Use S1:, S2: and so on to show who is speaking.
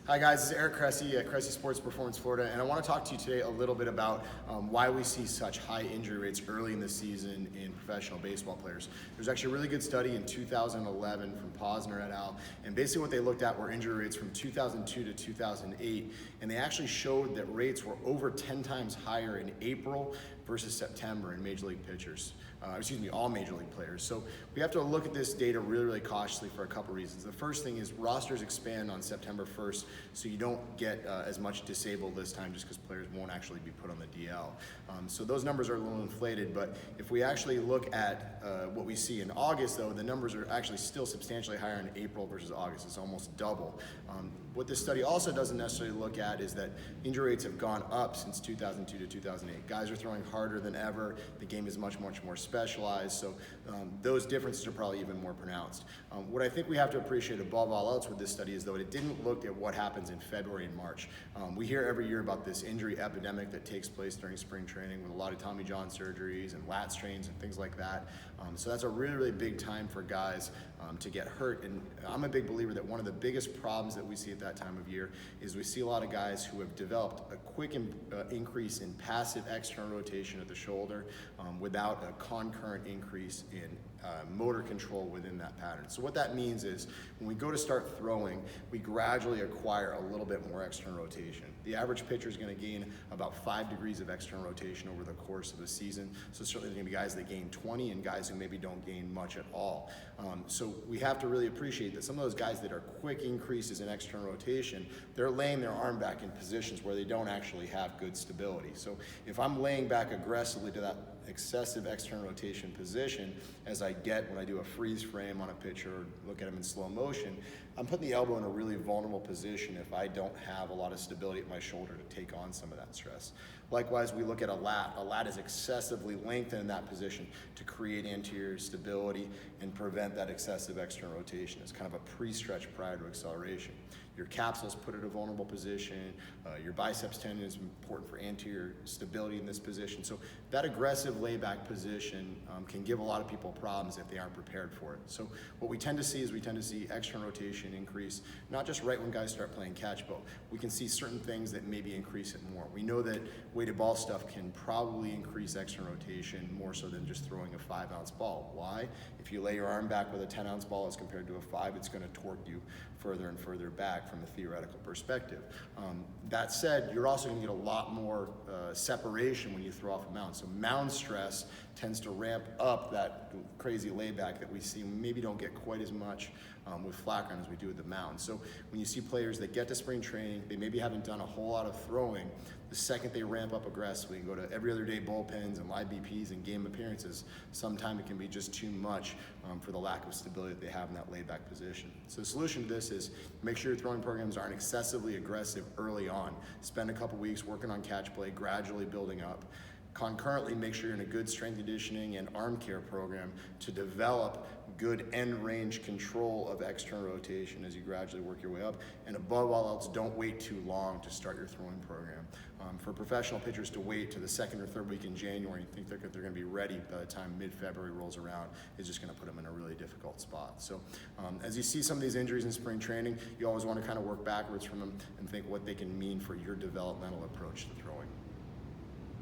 S1: Hi guys, this is Eric Cressey at Cressey Sports Performance Florida, and I want to talk to you today a little bit about why we see such high injury rates early in the season in professional baseball players. There's actually a really good study in 2011 from Posner et al., and basically what they looked at were injury rates from 2002 to 2008, and they actually showed that rates were over 10 times higher in April versus September in major league pitchers. All major league players. So we have to look at this data really cautiously for a couple reasons. The first thing is rosters expand on September 1st, so you don't get as much disabled this time just because players won't actually be put on the DL. So those numbers are a little inflated, but if we actually look at what we see in August, though, the numbers are actually still substantially higher in April versus August. It's almost double. What this study also doesn't necessarily look at is that injury rates have gone up since 2002 to 2008. Guys are throwing harder than ever. The game is much more specialized, so those differences are probably even more pronounced. What I think we have to appreciate above all else with this study is, though, it didn't look at what happens in February and March. We hear every year about this injury epidemic that takes place during spring training with a lot of Tommy John surgeries and lat strains and things like that. So that's a really big time for guys to get hurt, and I'm a big believer that one of the biggest problems that we see at that time of year is we see a lot of guys who have developed a quick increase in passive external rotation at the shoulder without a concurrent increase in motor control within that pattern. So what that means is when we go to start throwing, we gradually acquire a little bit more external rotation. The average pitcher is going to gain about 5 degrees of external rotation over the course of a season. So certainly there's going to be guys that gain 20 and guys who maybe don't gain much at all. So we have to really appreciate that some of those guys that are quick increases in external rotation, they're laying their arm back in positions where they don't actually have good stability. So if I'm laying back aggressively to that excessive external rotation position as I get when I do a freeze frame on a pitcher or look at him in slow motion, I'm putting the elbow in a really vulnerable position if I don't have a lot of stability at my shoulder to take on some of that stress. Likewise, we look at a lat. A lat is excessively lengthened in that position to create anterior stability and prevent that excessive external rotation. It's kind of a pre-stretch prior to acceleration. Your capsules put at a vulnerable position. Your biceps tendon is important for anterior stability in this position. So that aggressive layback position can give a lot of people problems if they aren't prepared for it. So what we tend to see is external rotation increase, not just right when guys start playing catch, but we can see certain things that maybe increase it more. We know that weighted ball stuff can probably increase external rotation more so than just throwing a 5-ounce ball. Why? If you lay your arm back with a 10-ounce ball as compared to a 5, it's going to torque you further and further back from a theoretical perspective. That said, you're also going to get a lot more separation when you throw off a mound. So mound stress tends to ramp up that crazy layback that we see. We maybe don't get quite as much with flat ground as we do with the mound. So when you see players that get to spring training, they maybe haven't done a whole lot of throwing. The second they ramp up aggressively and go to every other day bullpens and live BPs and game appearances, sometimes it can be just too much for the lack of stability that they have in that laid back position. So the solution to this is make sure your throwing programs aren't excessively aggressive early on. Spend a couple weeks working on catch play, gradually building up. Concurrently, make sure you're in a good strength conditioning and arm care program to develop good end range control of external rotation as you gradually work your way up. And above all else, don't wait too long to start your throwing program. For professional pitchers to wait to the second or third week in January and think they're going to be ready by the time mid-February rolls around is just going to put them in a really difficult spot. So as you see some of these injuries in spring training, you always want to kind of work backwards from them and think what they can mean for your developmental approach to throwing.